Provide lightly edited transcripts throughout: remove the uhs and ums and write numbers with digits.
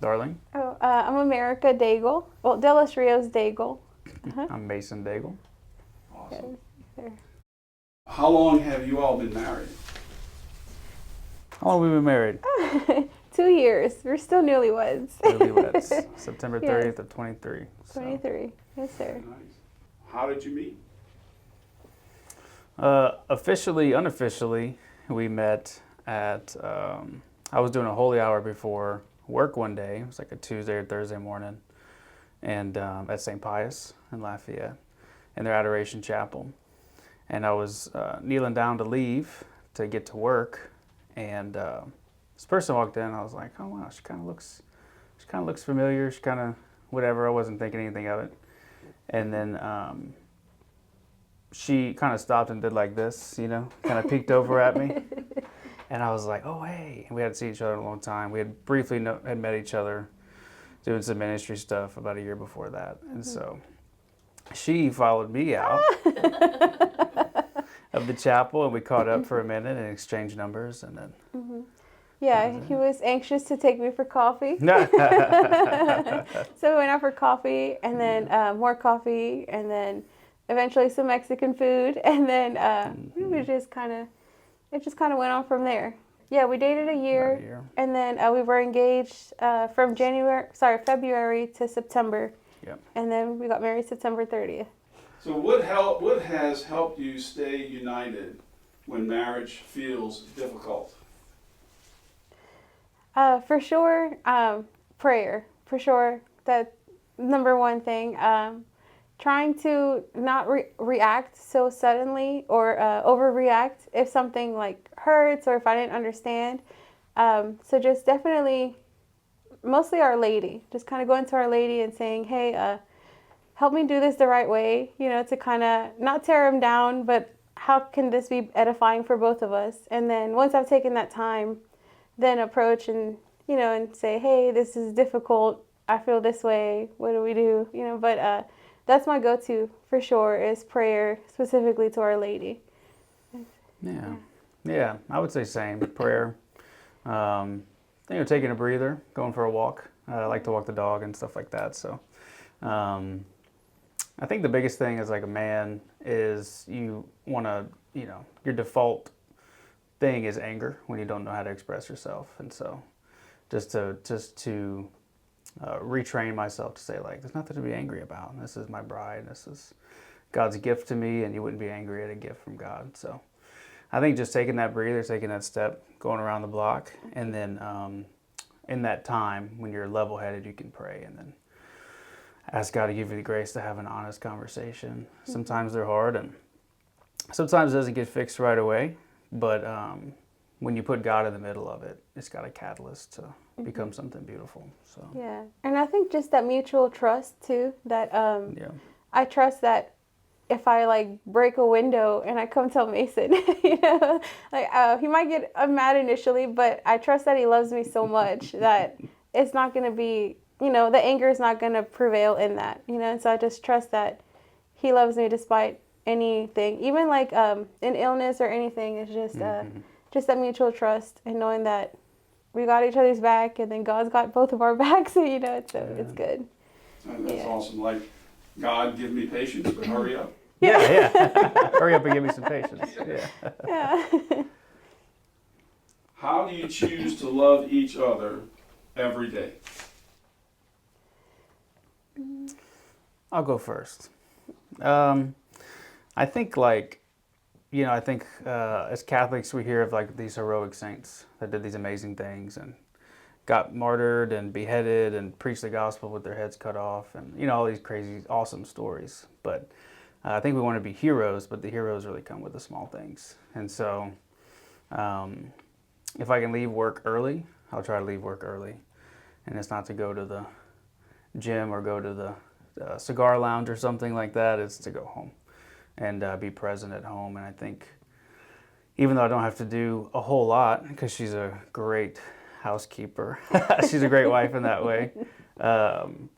Darling? Oh, I'm America Daigle. Well, Delos Rios Daigle. I'm Mason Daigle. Awesome. There. How long have you all been married? How long have we been married? 2 years. We're still newlyweds. Newlyweds. September Yes. 30th of 23. So. 23. Yes, sir. Nice. How did you meet? Officially, unofficially, we met at, I was doing a holy hour before work one day. It was like a Tuesday or Thursday morning, and at St. Pius in Lafayette, in their Adoration Chapel. And I was kneeling down to leave to get to work, and this person walked in. And I was like, oh wow, she kind of looks familiar. She kind of whatever. I wasn't thinking anything of it. And then she kind of stopped and did like this, kind of peeked over at me. And I was like, oh, hey. And we hadn't seen each other in a long time. We had briefly had met each other doing some ministry stuff about a year before that. And so she followed me out of the chapel, and we caught up for a minute and exchanged numbers. And then Yeah, he was anxious to take me for coffee. So we went out for coffee, and then more coffee, and then eventually some Mexican food, and then we just kind of, it just kind of went on from there. Yeah, we dated a year, and then we were engaged from February to September. Yep. And then we got married September 30th. So what has helped you stay united when marriage feels difficult? For sure, prayer. For sure, that number one thing. Trying to not react so suddenly or overreact if something like hurts or if I didn't understand. So just definitely, mostly Our Lady. Just kind of going to Our Lady and saying, hey, help me do this the right way, to kind of not tear him down, but how can this be edifying for both of us? And then once I've taken that time, then approach and, and say, hey, this is difficult. I feel this way. What do we do? But that's my go-to for sure is prayer, specifically to Our Lady. Yeah, I would say same. Prayer. Taking a breather, going for a walk. I like to walk the dog and stuff like that. So I think the biggest thing as like a man is you want to, your default thing is anger when you don't know how to express yourself. And so just to retrain myself to say, like, there's nothing to be angry about. This is my bride. This is God's gift to me, and you wouldn't be angry at a gift from God. So I think just taking that breather, taking that step, going around the block, and then in that time when you're level-headed, you can pray and then ask God to give you the grace to have an honest conversation. Sometimes they're hard, and sometimes it doesn't get fixed right away, but when you put God in the middle of it, it's got a catalyst to become something beautiful. So yeah, and I think just that mutual trust too. That I trust that if I like break a window and I come tell Mason, he might get mad initially, but I trust that he loves me so much that it's not going to be, the anger is not going to prevail in that, And so I just trust that he loves me despite anything, even like an illness or anything. It's just just that mutual trust and knowing that we got each other's back, and then God's got both of our backs, so it's good. That's awesome. Like, God, give me patience, but hurry up. Yeah. Hurry up and give me some patience. Yeah. How do you choose to love each other every day? I'll go first. I think as Catholics we hear of like these heroic saints that did these amazing things and got martyred and beheaded and preached the gospel with their heads cut off and all these crazy awesome stories. But I think we want to be heroes, but the heroes really come with the small things. And so if I can leave work early, I'll try to leave work early. And it's not to go to the gym or go to the cigar lounge or something like that. It's to go home and be present at home. And I think even though I don't have to do a whole lot, because she's a great housekeeper, she's a great wife in that way,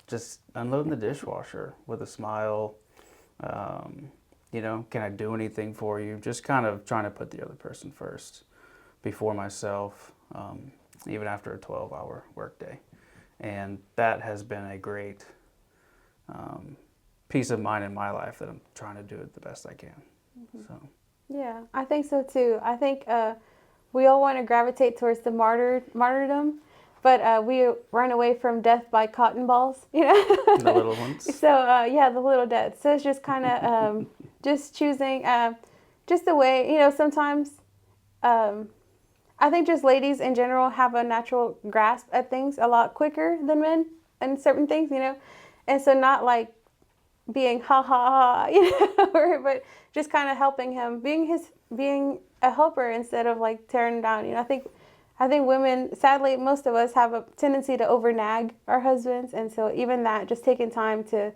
just unloading the dishwasher with a smile, can I do anything for you? Just kind of trying to put the other person first before myself, even after a 12-hour workday. And that has been a great peace of mind in my life that I'm trying to do it the best I can. So Yeah, I think so too. I think we all want to gravitate towards the martyrdom, but we run away from death by cotton balls, you know. the little ones. So yeah, the little death. So it's just kind of just choosing, just the way, you know. Sometimes I think just ladies in general have a natural grasp at things a lot quicker than men and certain things, you know. And so not like being ha ha ha, you know, but just kind of helping him, being a helper instead of like tearing him down. You know, I think women, sadly, most of us have a tendency to over nag our husbands, and so even that, just taking time to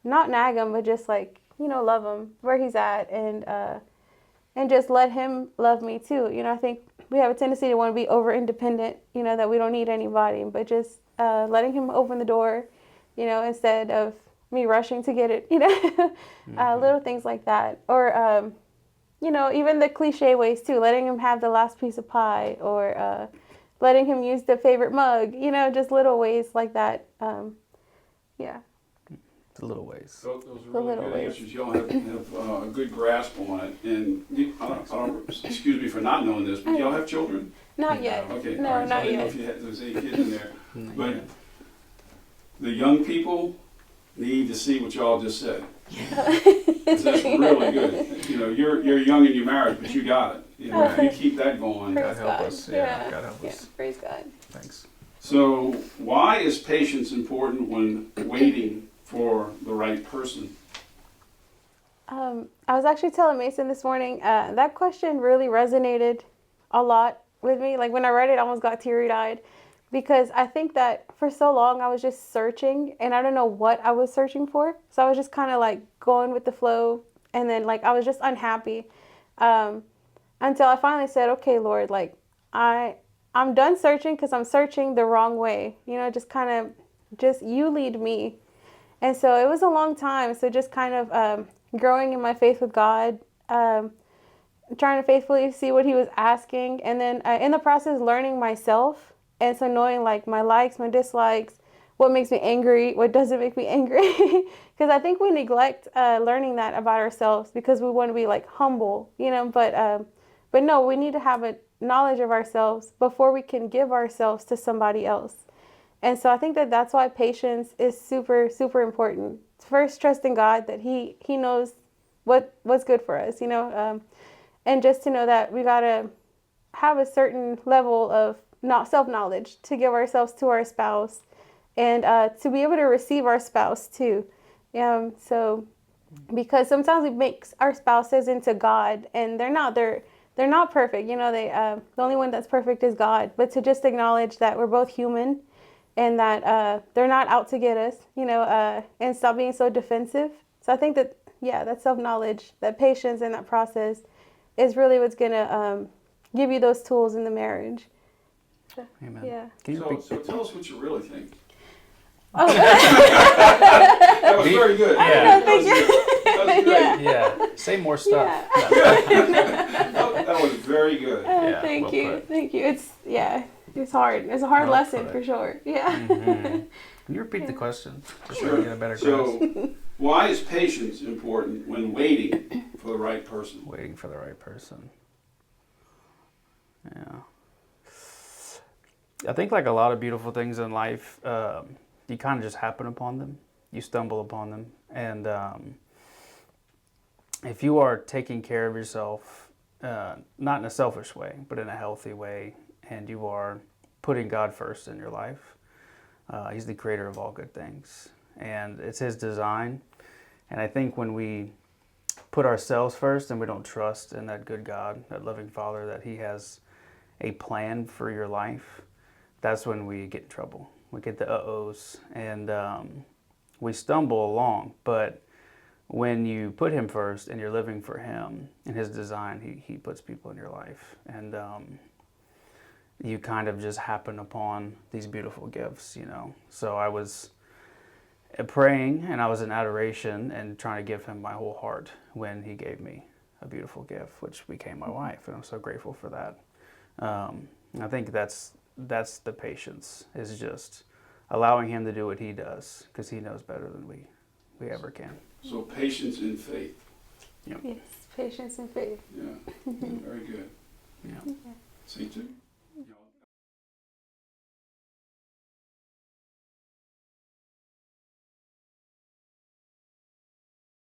not nag him, but just like, you know, love him where he's at, and just let him love me too. You know, I think we have a tendency to want to be over independent, you know, that we don't need anybody, but just letting him open the door, you know, instead of me rushing to get it, you know. Little things like that. Or, you know, even the cliche ways too, letting him have the last piece of pie, or letting him use the favorite mug, you know, just little ways like that. Yeah. The little ways. Those are The really little good ways. answers. Y'all have a good grasp on it. And I don't, excuse me for not knowing this, but y'all have children? Not yet. Okay, No, all right. So I not didn't know yet. if you had, there was any kids in there. Not But yet. the young people need to see what y'all just said. 'Cause that's really good. You know, you're young in your marriage, but you got it. You know, if you keep that going. God Praise help God. us. Yeah, Yeah. God help Yeah, us. praise God. Thanks. So, why is patience important when waiting for the right person? I was actually telling Mason this morning, that question really resonated a lot with me. Like when I read it, I almost got teary-eyed, because I think that for so long I was just searching and I don't know what I was searching for. So I was just kind of like going with the flow, and then like I was just unhappy until I finally said, okay, Lord, like I'm done searching because I'm searching the wrong way. You know, just kind of just you lead me. And so it was a long time. So just kind of growing in my faith with God, trying to faithfully see what He was asking, and then in the process learning myself, and so knowing like my likes, my dislikes, what makes me angry, what doesn't make me angry, because I think we neglect learning that about ourselves because we want to be like humble, you know. But no, we need to have a knowledge of ourselves before we can give ourselves to somebody else. And so I think that that's why patience is super, super important. First, trusting God that He knows what's good for us, you know, and just to know that we gotta have a certain level of not self-knowledge to give ourselves to our spouse, and to be able to receive our spouse too. So because sometimes we make our spouses into God, and they're not. They're not perfect. You know, the only one that's perfect is God. But to just acknowledge that we're both human, and that they're not out to get us, you know, and stop being so defensive. So I think that, yeah, that self-knowledge, that patience in that process is really what's going to give you those tools in the marriage. So, Amen. yeah. Can you So, repeat? so tell us what you really think. Oh, That was very good. I don't know, That was thank you. good. That was great. Yeah. Say more stuff. That was very good. Yeah, thank well you. put. Thank you. It's hard. It's a hard Well lesson put. for sure. Yeah. Can you repeat the question? Just so we get a better grasp. So, why is patience important when waiting for the right person? Waiting for the right person. Yeah. I think like a lot of beautiful things in life, you kind of just happen upon them. You stumble upon them. And if you are taking care of yourself, not in a selfish way, but in a healthy way, and you are putting God first in your life, He's the creator of all good things. And it's His design. And I think when we put ourselves first and we don't trust in that good God, that loving Father, that He has a plan for your life, that's when we get in trouble. We get the uh-ohs, and we stumble along. But when you put Him first and you're living for Him and His design, He puts people in your life. And you kind of just happen upon these beautiful gifts, you know. So I was praying, and I was in adoration and trying to give Him my whole heart when He gave me a beautiful gift, which became my wife, and I'm so grateful for that. I think that's the patience, is just allowing him to do what he does because he knows better than we ever can. So patience and faith. Yes, patience and faith. Yeah, very good. Yeah. See, too.